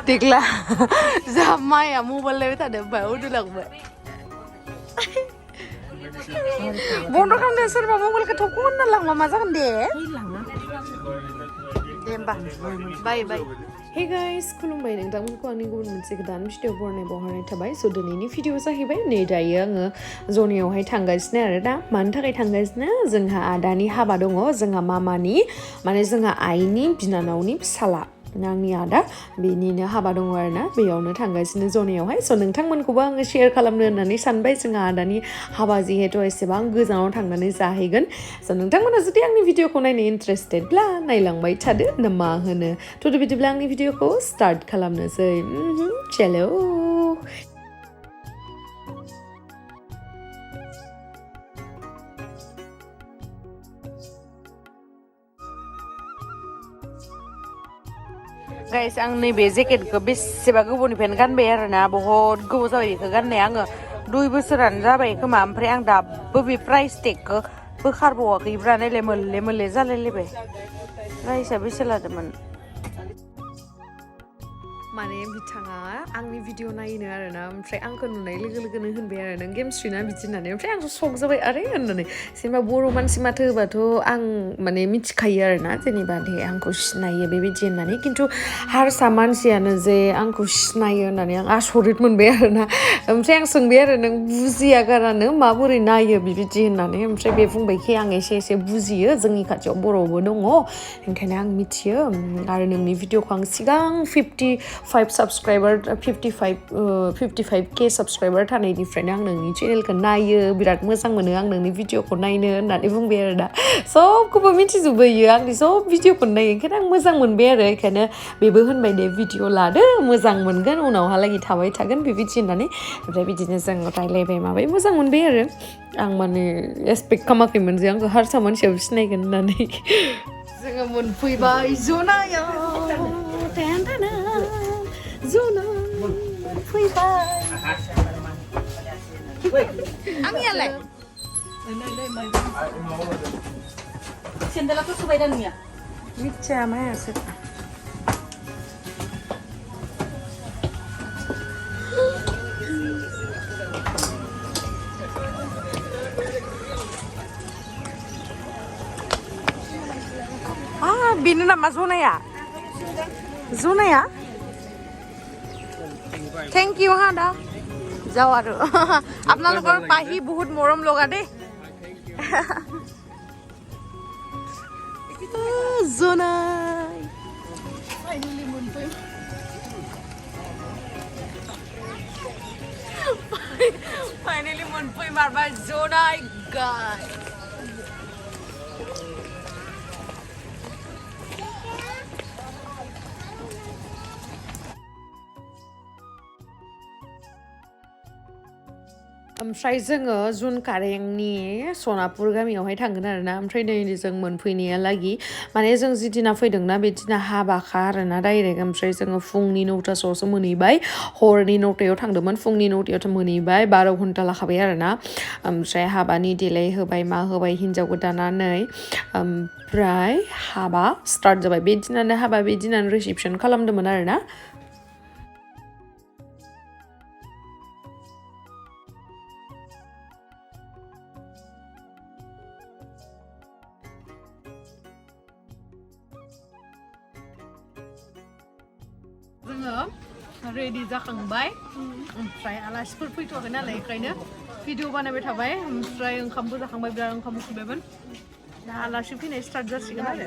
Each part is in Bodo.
Tikla, sama ya mau boleh tak ada bau dulu gue. Bondo kan dasar mau boleh ketukun lah mama jangan deh. Bye bye. Hey guys, खुलुमबाय नोंथांमोनखौ आंनि गुबुन मोनसे गोदान भिडिअ बरनाय बावहरनाय थाबाय स' दिनैनि भिडिअ जाहैबाय नै दायो आङो जनायावहाय थांगासिनो आरो दा मानि थाखाय थांगासिनो जोंहा आदानि हाबा दङ जोंहा मामानि माने जोंहा आइनि बिनानावनि फिसाला आंनि आदा बेनिनो हाबा दङ आरो ना बेयावनो थांगासिनो जनायावहाय स' नोंथांमोनखौबो आङो शेयार खालामनो होननानै सानबाय जोंहा आदानि हाबा जिहेतु एसेबां गोजानाव थांनानै जाहैगोन स' नोंथांमोना जुदि आंनि भिडिअखौ नायनो इन्टारेस्टेडब्ला नायलांबाय थादो ना मा होनो थ' बिदिब्ला आंनि भिडिअखौ स्टार्ट खालामनोसै चलो गाइस आं नैबे जेकेटखौ बेसेबा गोबावनिफ्रायनो गानबाय आरोना बहुत गोबाव जाबाय बेखौ गाननाया आङो 2 बोसोरानो जाबाय खोमा ओमफ्राय आं दाबो बे प्राइस टेगखौ बोखारबावाखैब्रा नायलाय मोल्ले मोल्ले जालायलायबाय प्राइसआ बेसे लादोंमोन माने बिथाङा आंनि भिडिअ नायनो आरोना ओमफ्राय आंखौ नुनाय लोगो लोगोनो होनबाय आरो नों गेम स्ट्रिना बिदि होननानै ओमफ्राय आंथ' शक जाबाय आरे होननानै जेनेबा बर' मानसि माथो होबाथ' आं माने मिथिखायो आरोना जेनेबा दे आंखौ सिनायो बेबायदि होननानै खिन्थु हारसा मानसियानो जे आंखौ सिनायो होननानै आं आसरित मोनबाय आरोना ओमफ्राय आं सोंबाय आरो नों बुजिया गारानो माबोरै नायो बिबायदि होननानै ओमफ्राय बे बुंबायखि आं एसे एसे बुजियो जोंनि खाथियाव बर'बो दङ ओंखायनो आं मिथियो आरो नोंनि भिडिअखौ आं सिगां 55 साबसक्राइबार 55k साबसक्राइबार थानायनिफ्रायनो आं नोंनि चेनेलखौ नायो बिराद मोजां मोनो आं नोंनि भिडिअखौ नायनो होननानै बुंबाय आरो दा सबखौबो मिथिजोबो इयो आंनि सब भिडिअखौ नायो ओंखायनो आं मोजां मोनबाय आरो बेखायनो बेबो होनबाय दे भिडिअ लादो मोजां मोनगोन उनावहालागै थाबाय थागोन बेबायदि होननानै ओमफ्राय बिदिनो जों रायलायबाय माबाय मोजां मोनबाय आरो आं माने एक्सपेक्ट खालामाखैमोन जे आंखौ हारसा मानसियाबो सिनायगोन होननानै जोङो मोनफैबाय जनायाव Jonai फैबाय आंनियालाय सेन्देलाथ' सुबाय दा नोंनिया मिथिया मायासो बेनो नामा जनाया जनाया थैंक यू हाँ दा जाओ आरो आपनालोকৰ पाहि बहुत मरम লগা दे Jonai फाइनली मोनफै मारबाय Jonai गाय ओमफ्राय जोङो जुन कारेंनि सनापुर गामियावहाय थांगोन आरोना ओमफ्राय नै जों मोनफैनायालागि माने जों जिदिना फैदोंना बे दिना हाबाखा आरोना डाइरेक्ट ओमफ्राय जोङो फुंनि 9टासोआवसो मोनहैबाय हरनि 9टायाव थांदोंमोन फुंनि 9टायावथ' मोनहैबाय 12 घन्टा लाखाबाय आरोना ओमफ्राय हाबानि देलाय होबाय मा होबाय हिन्जाव गोदाना नै ओमफ्राय हाबा स्टार्ट जाबाय बे दिनानो हाबा बे दिनानो रिसेपसन खालामदोंमोन आरोना जोङो रेडि जाखांबाय ओमफ्राय आलासिफोर फैथ'वाखै नालाय ओंखायनो भिडिअ बानायबाय थाबाय ओमफ्राय ओंखामबो जाखांबाय बिराद ओंखाम उखैबायमोन दा आलासि फैनाय स्टार्ट जासिगोन आरो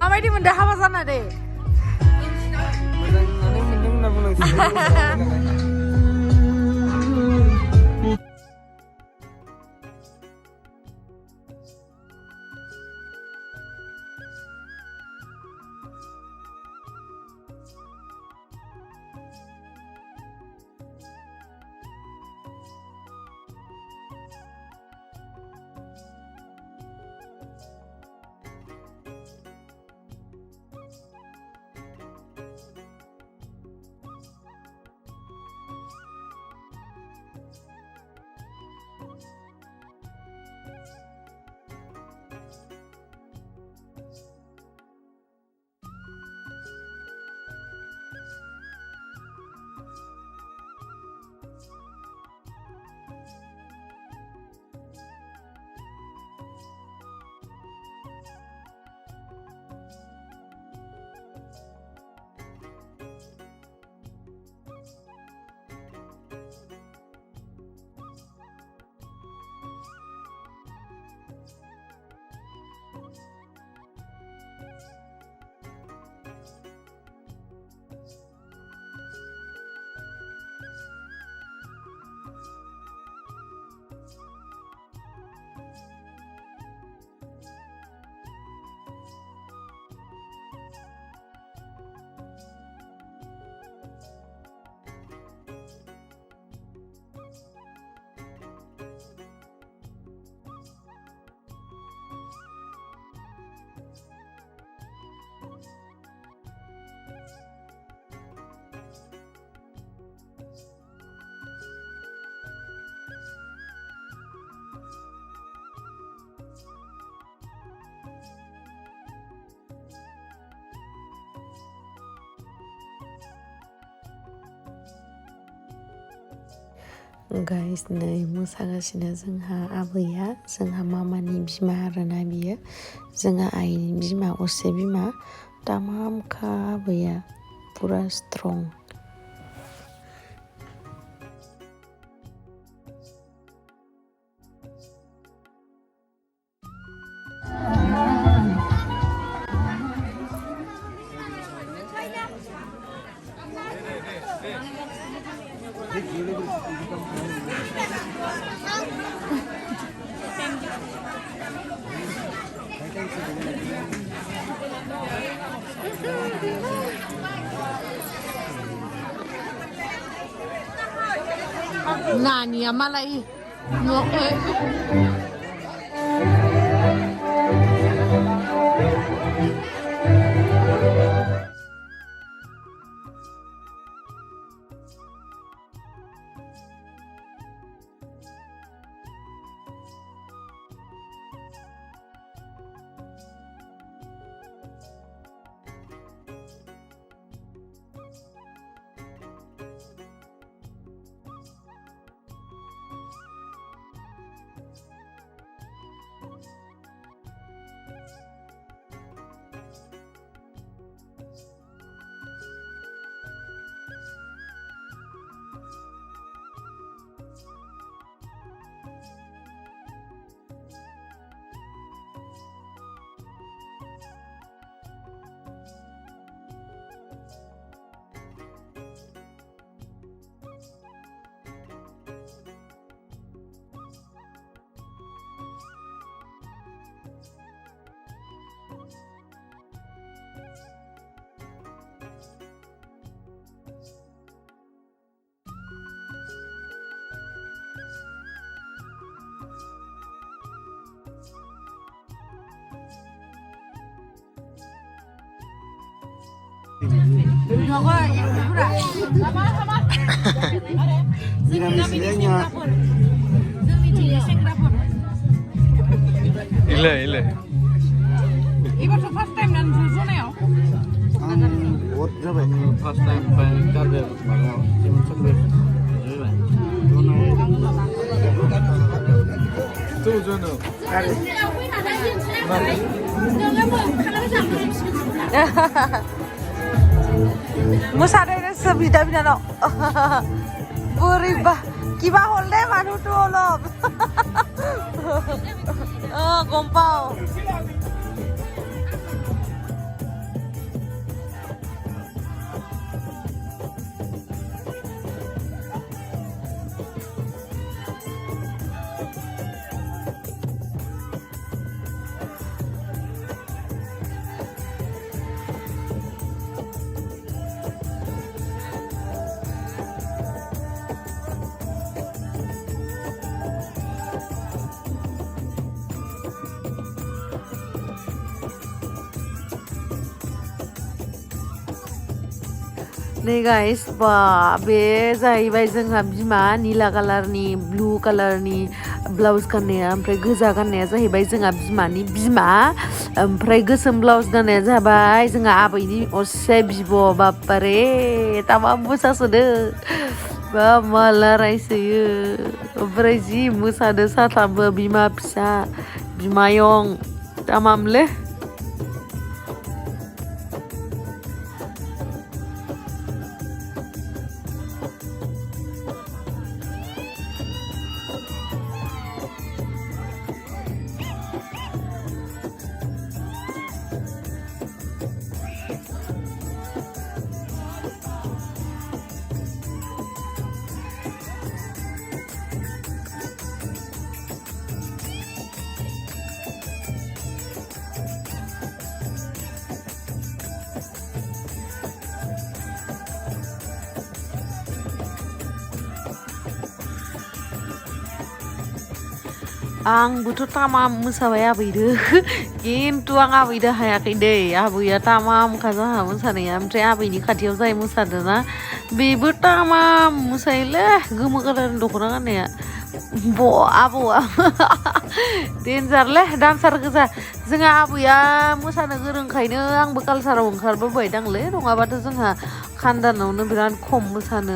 माबायदि मोनदो हाबा जाना दे मोजाङानो मोनदों होनना बुंनांसिगोन गाइस नै मोसागासिनो जोंहा आबैया जोंहा मामानि बिमा आरोना बियो जोंहा आइनि बिमा असे बिमा तामामखा आबैया पुरा strong Nani malai no Ile. Ibarat first time dan Jonayaw. What जाबाय first time गारबाय माबायाव सिमन सक्लेट जाबाय Jonai तो जनो मोसानाय बिदा बिनानाव बोरैबा কিবা হ'ল দে মানুহটো অলপ গম পাও नै गाइस बा बे जाहैबाय जोंहा बिमा निला कालारनि ब्लु कालारनि ब्लाउस गाननाया ओमफ्राय गोजा गाननाया जाहैबाय जोंहा बिमानि बिमा ओमफ्राय गोसोम ब्लाउस गाननाया जाबाय जोंहा आबैनि असे बिब' बाप्पारे तामाम मोसासोदो बा माला रायसोयो ओमफ्राय जि मोसादो साथामबो बिमा फिसा बिमायं तामामले आंबोथ' तामाम मोसाबाय आबैदो खिन्थु आं आबैदो हायाखै दै आबैया तामामखा जोंहा मोसानाया ओमफ्राय आबैनि खाथियाव जाय मोसादोना बेबो तामाम मोसायोलै गोमो कालारनि दख'ना गाननाया आबौआ देन्जारलै डान्सार गोजा जोंहा आबैया मोसानो गोरोंखायनो आंबो कालसाराव ओंखारबोबाय दांलै नङाबाथ' जोंहा खानदानावनो बिराद खम मोसानो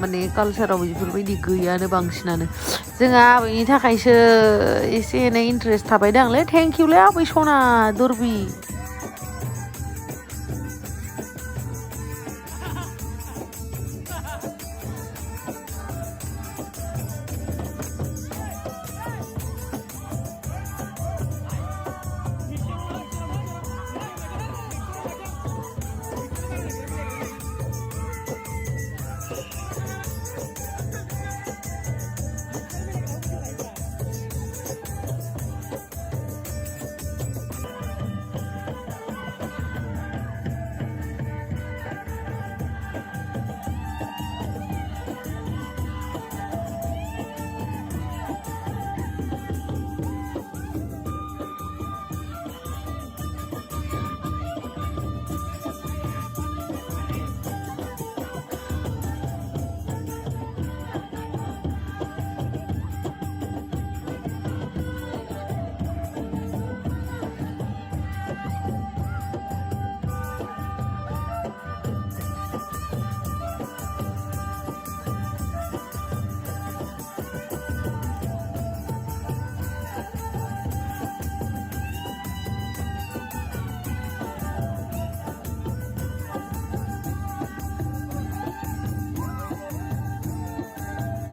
माने कालसाराव बेफोरबायदि गैयानो बांसिनानो जोंहा आबैनि थाखायसो एसे एनै इन्टारेस्ट थाबाय दांलै थेंक इउलै आबै सना दुरबि